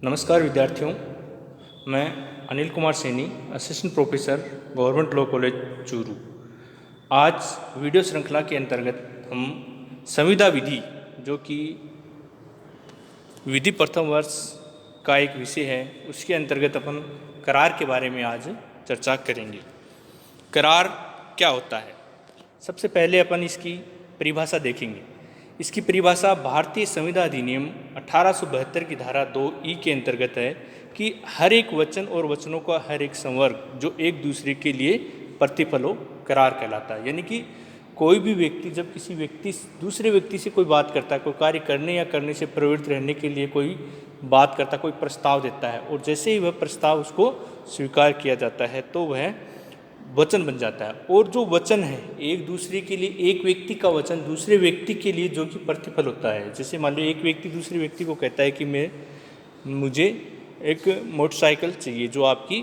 नमस्कार विद्यार्थियों, मैं Anil Kumar Saini, assistant professor, government law college Churu. आज वीडियो श्रृंखला के अंतर्गत हम संविदा विधि, जो कि विधि प्रथम वर्ष का एक विषय है, उसके अंतर्गत अपन करार के बारे में आज चर्चा करेंगे। करार क्या होता है? सबसे पहले अपन इसकी परिभाषा देखेंगे। इसकी परिभाषा भारतीय संविदा अधिनियम 1872 की धारा 2E के अंतर्गत है कि हर एक वचन और वचनों का हर एक संवर्ग जो एक दूसरे के लिए प्रतिफल हो, करार कहलाता है। यानी कि कोई भी व्यक्ति जब किसी व्यक्ति दूसरे व्यक्ति से कोई बात करता है, कोई कार्य करने या करने से प्रवृत्त रहने के लिए कोई बात करता है, कोई प्रस्ताव देता है, और जैसे ही वह प्रस्ताव उसको स्वीकार किया जाता है तो वह वचन बन जाता है। और जो वचन है एक दूसरे के लिए, एक व्यक्ति का वचन दूसरे व्यक्ति के लिए जो कि प्रतिफल होता है। जैसे मान लो एक व्यक्ति दूसरे व्यक्ति को कहता है कि मुझे एक मोटरसाइकिल चाहिए, जो आपकी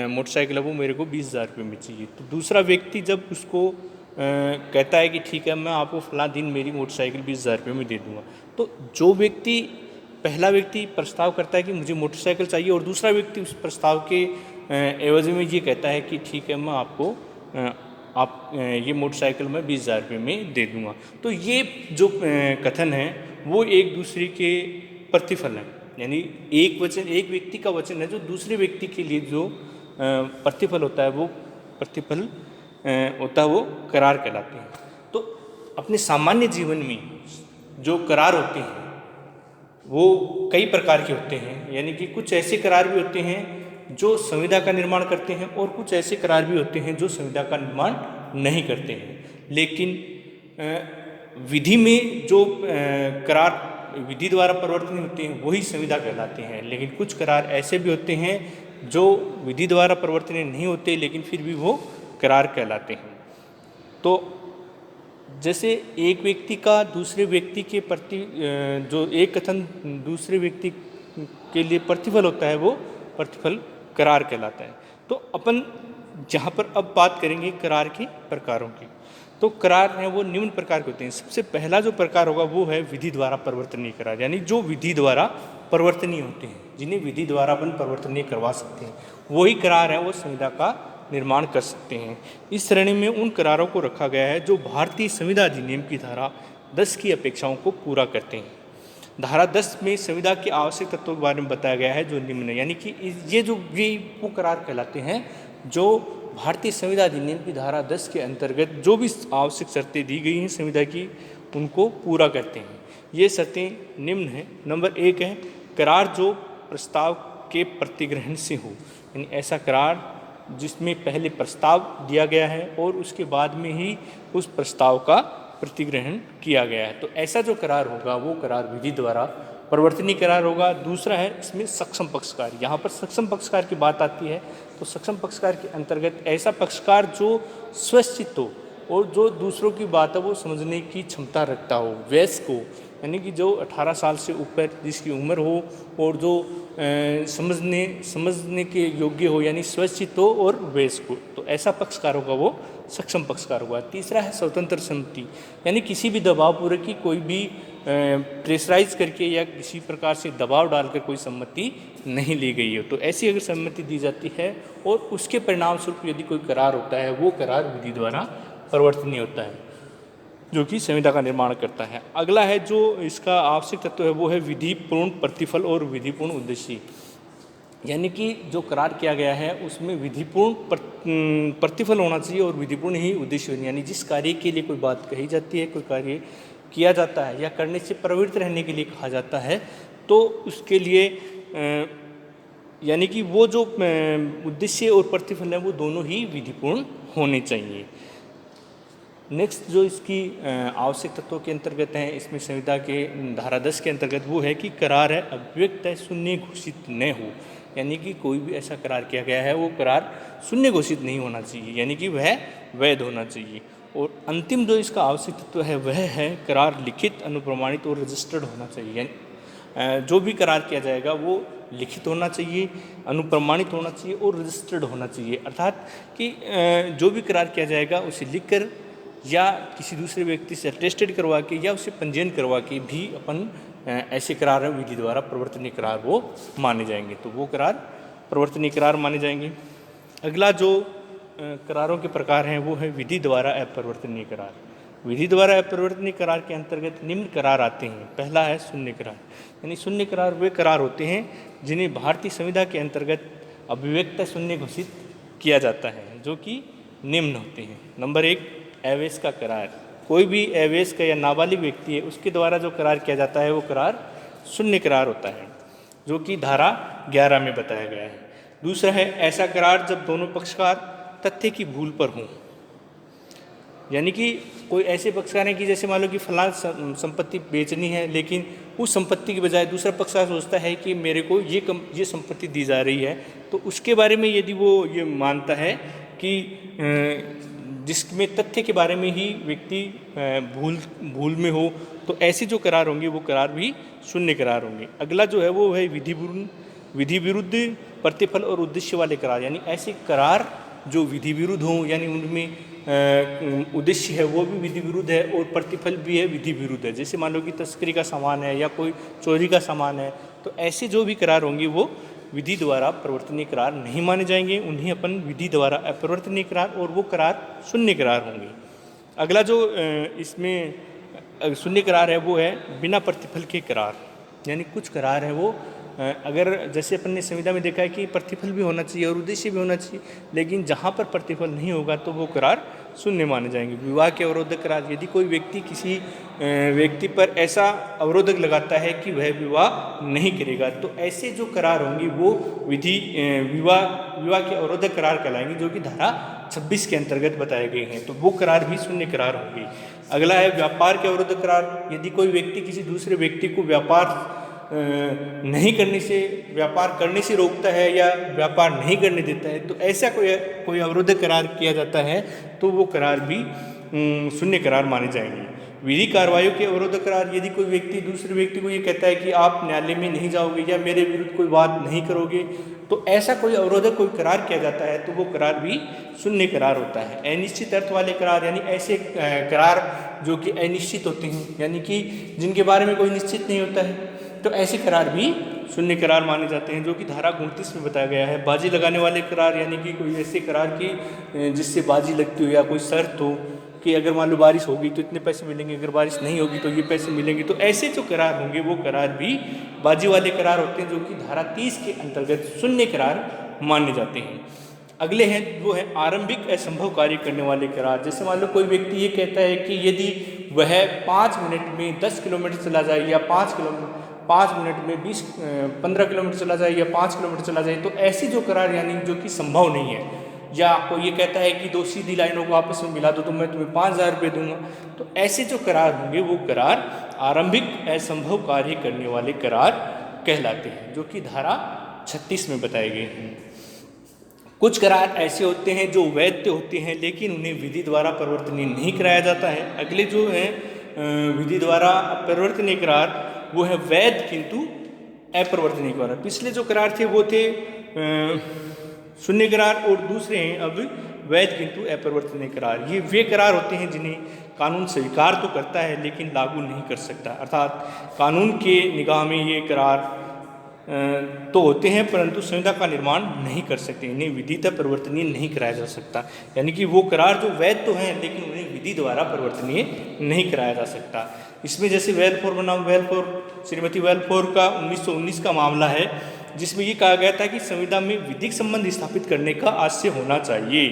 मोटरसाइकिल है वो मेरे को 20,000 रुपये में चाहिए। तो दूसरा व्यक्ति जब उसको कहता है कि ठीक है, मैं आपको फलां दिन मेरी मोटरसाइकिल 20,000 रुपये में दे दूँगा, तो जो व्यक्ति पहला व्यक्ति प्रस्ताव करता है कि मुझे मोटरसाइकिल चाहिए, और दूसरा व्यक्ति उस प्रस्ताव के एवज में ये कहता है कि ठीक है, मैं आपको ये मोटरसाइकिल मैं 20,000 रुपये में दे दूँगा। तो ये जो कथन है वो एक दूसरे के प्रतिफल हैं। यानी एक व्यक्ति का वचन है जो दूसरे व्यक्ति के लिए जो प्रतिफल होता है, वो प्रतिफल होता है, वो करार कहलाते हैं। तो अपने सामान्य जीवन में जो करार होते हैं वो कई प्रकार के होते हैं। यानी कि कुछ ऐसे करार भी होते हैं जो संविदा का निर्माण करते हैं, और कुछ ऐसे करार भी होते हैं जो संविदा का निर्माण नहीं करते हैं। लेकिन विधि में जो करार विधि द्वारा परिवर्तन होते हैं वही संविदा कहलाते हैं। लेकिन कुछ करार ऐसे भी होते हैं जो विधि द्वारा परिवर्तन नहीं होते, लेकिन फिर भी वो करार कहलाते हैं। तो जैसे एक व्यक्ति का दूसरे व्यक्ति के प्रति जो एक कथन दूसरे व्यक्ति के लिए प्रतिफल होता है, वो प्रतिफल करार कहलाता है। तो अपन जहाँ पर अब बात करेंगे करार के प्रकारों की। तो करार हैं वो निम्न प्रकार के होते हैं। सबसे पहला जो प्रकार होगा वो है विधि द्वारा परिवर्तनीय करार। यानी जो विधि द्वारा परिवर्तनीय होते हैं, जिन्हें विधि द्वारा अपन परिवर्तनीय करवा सकते हैं, वही करार है वो संविदा का निर्माण कर सकते हैं। इस श्रेणी में उन करारों को रखा गया है जो भारतीय संविदा अधिनियम की धारा 10 की अपेक्षाओं को पूरा करते हैं। धारा 10 में संविदा के आवश्यक तत्वों के बारे में बताया गया है जो निम्न है। यानी कि ये वो करार कहलाते हैं जो भारतीय संविदा अधिनियम की धारा 10 के अंतर्गत जो भी आवश्यक शर्तें दी गई हैं संविदा की, उनको पूरा करते हैं। ये शर्तें निम्न हैं। नंबर 1 है करार जो प्रस्ताव के प्रतिग्रहण से हो। यानी ऐसा करार जिसमें पहले प्रस्ताव दिया गया है और उसके बाद में ही उस प्रस्ताव का प्रतिग्रहण किया गया है। तो ऐसा जो करार होगा वो करार विधि द्वारा परिवर्तनीय करार होगा। दूसरा है इसमें सक्षम पक्षकार। यहाँ पर सक्षम पक्षकार की बात आती है तो सक्षम पक्षकार के अंतर्गत ऐसा पक्षकार जो स्वशिक्षित हो और जो दूसरों की बात है वो समझने की क्षमता रखता हो, वयस्क हो, यानी कि जो 18 साल से ऊपर जिसकी उम्र हो और जो समझने के योग्य हो, यानी स्वशिक्षित हो और वयस्क हो, तो ऐसा पक्षकार होगा वो सक्षम पक्षकार होगा। तीसरा है स्वतंत्र सम्मति। यानी किसी भी दबावपूर्वक की कोई भी प्रेशराइज करके या किसी प्रकार से दबाव डालकर कोई सम्मति नहीं ली गई हो, तो ऐसी अगर सम्मति दी जाती है और उसके परिणाम स्वरूप यदि कोई करार होता है, वो करार विधि द्वारा परिवर्तनीय होता है, जो कि संविदा का निर्माण करता है। अगला है जो इसका आवश्यक तत्व है वो है विधिपूर्ण प्रतिफल और विधिपूर्ण उद्देश्य। यानी कि जो करार किया गया है उसमें विधिपूर्ण प्रतिफल होना चाहिए और विधिपूर्ण ही उद्देश्य होना। यानी जिस कार्य के लिए कोई बात कही जाती है, कोई कार्य किया जाता है या करने से प्रवृत्त रहने के लिए कहा जाता है, तो उसके लिए यानी कि वो जो उद्देश्य और प्रतिफल है वो दोनों ही विधिपूर्ण होने चाहिए। नेक्स्ट जो इसकी आवश्यक तत्वों के अंतर्गत हैं इसमें संविदा के धारा 10 के अंतर्गत वो है कि करार है अव्यक्त है, शून्य घोषित न हो। यानी कि कोई भी ऐसा करार किया गया है वो करार शून्य घोषित नहीं होना चाहिए, यानी कि वह वैध होना चाहिए। और अंतिम जो इसका आवश्यक तत्व है वह है करार लिखित, अनुप्रमाणित और रजिस्टर्ड होना चाहिए। यानी जो भी करार किया जाएगा वो लिखित होना चाहिए, अनुप्रमाणित होना चाहिए और रजिस्टर्ड होना चाहिए। अर्थात कि जो भी करार किया जाएगा उसे लिखकर या किसी दूसरे व्यक्ति से अटेस्टेड करवा के या उसे पंजीयन करवा के भी अपन ऐसे करार हैं विधि द्वारा प्रवर्तनीय करार वो माने जाएंगे, तो वो करार प्रवर्तनीय करार माने जाएंगे। अगला जो करारों के प्रकार हैं वो है विधि द्वारा अपरिवर्तनीय करार। विधि द्वारा अपरिवर्तनीय करार के अंतर्गत निम्न करार आते हैं। पहला है शून्य करार, यानी शून्य करार वे करार होते हैं जिन्हें भारतीय संविधा के अंतर्गत अभिव्यक्त शून्य घोषित किया जाता है, जो कि निम्न होते हैं। नंबर 1, अवैश का करार। कोई भी अवैश का या नाबालिग व्यक्ति है उसके द्वारा जो करार किया जाता है वो करार शून्य करार होता है, जो कि धारा 11 में बताया गया है। दूसरा है ऐसा करार जब दोनों पक्षकार तथ्य की भूल पर हों, यानी कि कोई ऐसे पक्षकार हैं कि जैसे मान लो कि फलां संपत्ति बेचनी है, लेकिन उस संपत्ति के बजाय दूसरा पक्षकार सोचता है कि मेरे को ये संपत्ति दी जा रही है, तो उसके बारे में यदि वो ये मानता है कि जिसमें तथ्य के बारे में ही व्यक्ति भूल में हो, तो ऐसे जो करार होंगे वो करार भी शून्य करार होंगे। अगला जो है वो है विधि विरुद्ध प्रतिफल और उद्देश्य वाले करार, यानी ऐसे करार जो विधि विरुद्ध हों, यानी उनमें उद्देश्य है वो भी विधि विरुद्ध है और प्रतिफल भी है विधि विरुद्ध है। जैसे मान लो कि तस्करी का सामान है या कोई चोरी का सामान है, तो ऐसे जो भी करार होंगे वो विधि द्वारा परिवर्तनीय करार नहीं माने जाएंगे, उन्हें अपन विधि द्वारा अपरिवर्तनीय करार और वो करार शून्य करार होंगे। अगला जो इसमें शून्य करार है वो है बिना प्रतिफल के करार, यानी कुछ करार है वो अगर जैसे अपन ने संविधा में देखा है कि प्रतिफल भी होना चाहिए और उद्देश्य भी होना चाहिए, लेकिन जहाँ पर प्रतिफल नहीं होगा तो वो करार शून्य माने जाएंगे। विवाह के अवरोधक करार, यदि कोई व्यक्ति किसी व्यक्ति पर ऐसा अवरोधक लगाता है कि वह विवाह नहीं करेगा, तो ऐसे जो करार होंगे वो विवाह के अवरोधक करार कहलाएंगे, जो कि धारा 26 के अंतर्गत बताए गए हैं, तो वो करार भी शून्य करार होंगे। अगला है व्यापार के अवरोधक करार। यदि कोई व्यक्ति किसी दूसरे व्यक्ति को व्यापार नहीं करने से, व्यापार करने से रोकता है या व्यापार नहीं करने देता है, तो ऐसा कोई अवरोधक करार किया जाता है, तो वो करार भी शून्य करार माने जाएंगे। विधि कार्रवाइयों के अवरोधक करार, यदि कोई व्यक्ति दूसरे व्यक्ति को ये कहता है कि आप न्यायालय में नहीं जाओगे या मेरे विरुद्ध कोई बात नहीं करोगे, तो ऐसा कोई अवरोधक कोई करार किया जाता है, तो वो करार भी शून्य करार होता है। अनिश्चित अर्थ वाले करार, यानी ऐसे करार जो कि अनिश्चित होते हैं, यानी कि जिनके बारे में कोई निश्चित नहीं होता है, तो ऐसे करार भी शून्य करार माने जाते हैं, जो कि धारा 29 में बताया गया है। बाजी लगाने वाले करार, यानी कि कोई ऐसे करार की जिससे बाजी लगती हो या कोई शर्त हो कि अगर मान लो बारिश होगी तो इतने पैसे मिलेंगे, अगर बारिश नहीं होगी तो ये पैसे मिलेंगे, तो ऐसे जो करार होंगे वो करार भी बाजी वाले करार होते हैं, जो कि धारा 30 के अंतर्गत शून्य करार माने जाते हैं। अगले हैं वो है आरंभिक असंभव कार्य करने वाले करार। जैसे मान लो कोई व्यक्ति ये कहता है कि यदि वह 5 मिनट में 10 किलोमीटर चला जाए या 5 मिनट में 15 किलोमीटर चला जाए या 5 किलोमीटर चला जाए, तो ऐसी जो करार यानी जो कि संभव नहीं है, या कोई ये कहता है कि 2 सीधी लाइनों को आपस में मिला दो तो मैं तुम्हें 5,000 रुपये दूंगा, तो ऐसे जो करार होंगे वो करार आरंभिक असंभव कार्य करने वाले करार कहलाते हैं, जो कि धारा 36 में बताए गए हैं। कुछ करार ऐसे होते हैं जो वैध होते हैं लेकिन उन्हें विधि द्वारा परिवर्तनीय नहीं कराया जाता है। अगले जो है विधि द्वारा परिवर्तनीय करार वो है वैध किंतु अपरिवर्तनीय करार। पिछले जो करार थे वो थे शून्य करार और दूसरे हैं अब वैध किंतु अपरिवर्तनीय करार। ये वे करार होते हैं जिन्हें कानून स्वीकार तो करता है लेकिन लागू नहीं कर सकता, अर्थात कानून के निगाह में ये करार तो होते हैं परंतु संविधा का निर्माण नहीं कर सकते, इन्हें विधितः परिवर्तनीय नहीं कराया जा सकता। यानी कि वो करार जो वैध तो हैं लेकिन उन्हें विधि द्वारा परिवर्तनीय नहीं कराया जा सकता। इसमें जैसे वेलफोर बनाम वेलफोर, श्रीमती वेलफोर का 1919 का मामला है, जिसमें ये कहा गया था कि संविधा में विधिक संबंध स्थापित करने का आशय होना चाहिए।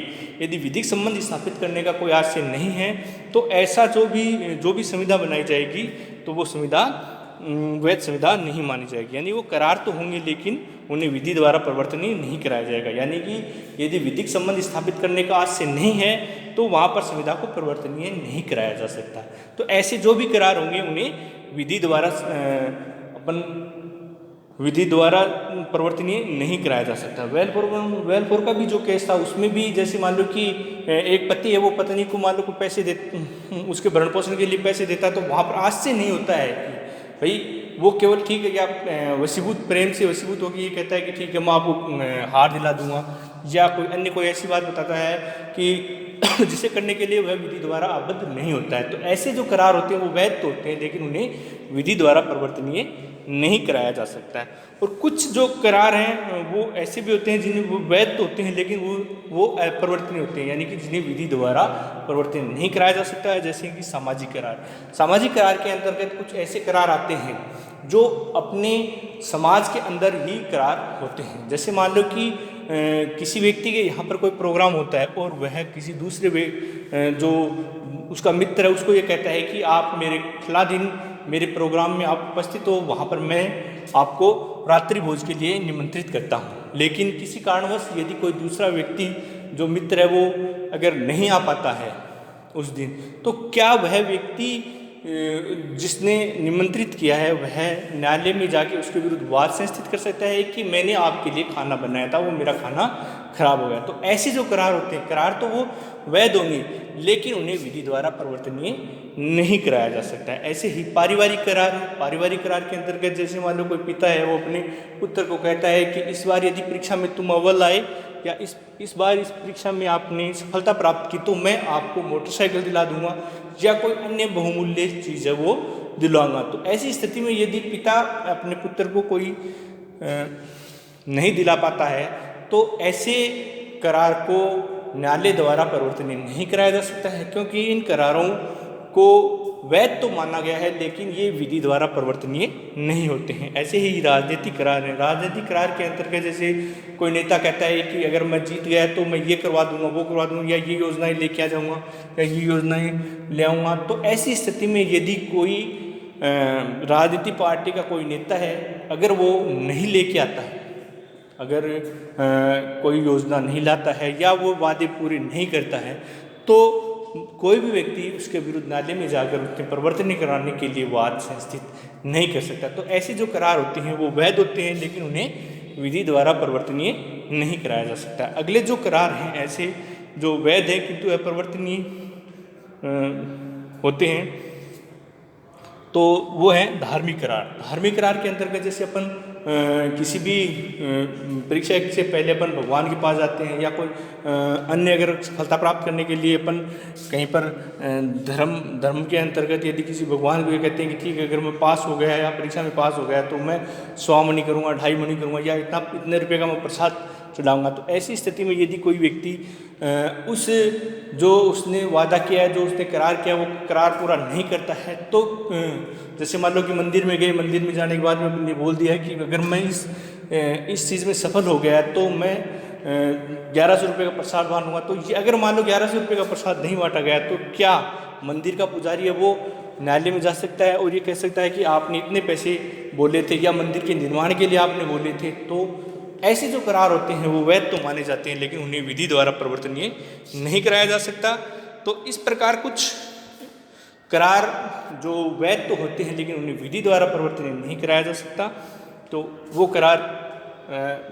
यदि विधिक संबंध स्थापित करने का कोई आशय नहीं है तो ऐसा जो भी संविधा बनाई जाएगी तो वो संविधा वैध संविधा नहीं मानी जाएगी। यानी वो करार तो होंगे लेकिन उन्हें विधि द्वारा परिवर्तनीय नहीं कराया जाएगा। यानी कि यदि विधिक संबंध स्थापित करने का आशय नहीं है तो वहाँ पर संविधा को परिवर्तनीय नहीं कराया जा सकता। तो ऐसे जो भी करार होंगे उन्हें विधि द्वारा परिवर्तनीय नहीं कराया जा सकता। वेलफोर का भी जो केस था उसमें भी जैसे मान लो कि एक पति है वो पत्नी को मान लो को पैसे दे, उसके भरण पोषण के लिए पैसे देता, तो वहाँ पर आशय नहीं होता है कि भाई वो केवल ठीक है कि आप वशीभूत प्रेम से वशीभूत होकर ये कहता है कि ठीक है मैं आपको हार दिला दूंगा, या कोई अन्य कोई ऐसी बात बताता है कि जिसे करने के लिए वह विधि द्वारा आबद्ध नहीं होता है। तो ऐसे जो करार होते हैं वो वैध तो होते हैं, लेकिन उन्हें विधि द्वारा परिवर्तनीय नहीं कराया जा सकता है। और कुछ जो करार हैं वो ऐसे भी होते हैं जिन्हें वो वैध तो होते हैं, लेकिन वो अपरिवर्तनीय होते हैं, यानी कि जिन्हें विधि द्वारा परिवर्तन नहीं कराया जा सकता है, जैसे कि सामाजिक करार। सामाजिक करार के अंतर्गत कुछ ऐसे करार आते हैं जो अपने समाज के अंदर ही करार होते हैं। जैसे मान लो कि किसी व्यक्ति के यहाँ पर कोई प्रोग्राम होता है और वह किसी दूसरे जो उसका मित्र है उसको ये कहता है कि आप मेरे फला दिन मेरे प्रोग्राम में आप उपस्थित हो, वहाँ पर मैं आपको रात्रि भोज के लिए निमंत्रित करता हूँ। लेकिन किसी कारणवश यदि कोई दूसरा व्यक्ति जो मित्र है वो अगर नहीं आ पाता है उस दिन, तो क्या वह व्यक्ति जिसने निमंत्रित किया है वह न्यायालय में जाके उसके विरुद्ध वाद संस्थित कर सकता है कि मैंने आपके लिए खाना बनाया था, वो मेरा खाना खराब हो गया। तो ऐसे जो करार होते हैं, करार तो वो वैध होंगे, लेकिन उन्हें विधि द्वारा परिवर्तनीय नहीं कराया जा सकता है। ऐसे ही पारिवारिक करार है। पारिवारिक करार के अंतर्गत जैसे मान लो कोई पिता है वो अपने पुत्र को कहता है कि इस बार यदि परीक्षा में तुम अव्वल आए या इस बार इस परीक्षा में आपने सफलता प्राप्त की तो मैं आपको मोटरसाइकिल दिला दूंगा या कोई अन्य बहुमूल्य चीज़ है वो दिलवाऊंगा। तो ऐसी स्थिति में यदि पिता अपने पुत्र को कोई नहीं दिला पाता है तो ऐसे करार को न्यायालय द्वारा परिवर्तनीय नहीं कराया जा सकता है, क्योंकि इन करारों को वैध तो माना गया है लेकिन ये विधि द्वारा परिवर्तनीय नहीं होते हैं। ऐसे ही राजनीतिक करार हैं। राजनीतिक करार के अंतर्गत जैसे कोई नेता कहता है कि अगर मैं जीत गया तो मैं ये करवा दूंगा, वो करवा दूंगा, या ये योजनाएं लेके आ जाऊंगा या ये योजनाएं ले आऊँगा। तो ऐसी स्थिति में यदि कोई राजनीतिक पार्टी का कोई नेता है अगर वो नहीं लेके आता है, अगर कोई योजना नहीं लाता है या वो वादे पूरे नहीं करता है, तो कोई भी व्यक्ति उसके विरुद्ध न्यायालय में जाकर उसके परिवर्तन कराने के लिए वाद संस्थित नहीं कर सकता। तो ऐसे जो करार होते हैं वो वैध होते हैं, लेकिन उन्हें विधि द्वारा परिवर्तनीय नहीं कराया जा सकता। अगले जो करार हैं ऐसे जो वैध हैं किंतु अपरिवर्तनीय होते हैं, तो वो है धार्मिक करार। धार्मिक करार के अंतर्गत जैसे अपन किसी भी परीक्षा से पहले अपन भगवान के पास जाते हैं या कोई अन्य अगर सफलता प्राप्त करने के लिए अपन कहीं पर धर्म के अंतर्गत यदि किसी भगवान को ये कहते हैं कि ठीक है अगर मैं पास हो गया या परीक्षा में पास हो गया तो मैं 100 मणि करूँगा, 2.5 मणि करूँगा या इतने रुपये का मैं प्रसाद चढ़ाऊँगा। तो ऐसी स्थिति में यदि कोई व्यक्ति उस जो उसने वादा किया है, जो उसने करार किया वो करार पूरा नहीं करता है, तो जैसे मान लो कि मंदिर में गए, मंदिर में जाने के बाद में ने बोल दिया है कि अगर मैं इस चीज़ में सफल हो गया तो मैं 1100 रुपये का प्रसाद बांटूंगा। तो ये अगर मान लो 1100 रुपये का प्रसाद नहीं बांटा गया तो क्या मंदिर का पुजारी है वो न्यायालय में जा सकता है और ये कह सकता है कि आपने इतने पैसे बोले थे या मंदिर के निर्माण के लिए आपने बोले थे। तो ऐसे जो करार होते हैं वो वैध तो माने जाते हैं, लेकिन उन्हें विधि द्वारा परिवर्तनीय नहीं कराया जा सकता। तो इस प्रकार कुछ करार जो वैध तो होते हैं लेकिन उन्हें विधि द्वारा परिवर्तनीय नहीं कराया जा सकता, तो वो करार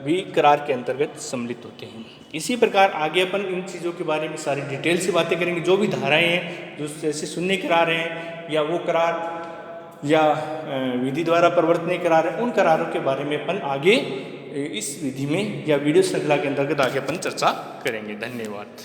भी करार के अंतर्गत सम्मिलित होते हैं। इसी प्रकार आगे अपन इन चीज़ों के बारे में सारी डिटेल से बातें करेंगे। जो भी धाराएं हैं, जो जैसे शून्य करार हैं या वो करार या विधि द्वारा परिवर्तनीय करार है, उन करारों के बारे में अपन आगे इस विधि में या वीडियो श्रृंखला के अंतर्गत आगे अपन चर्चा करेंगे। धन्यवाद।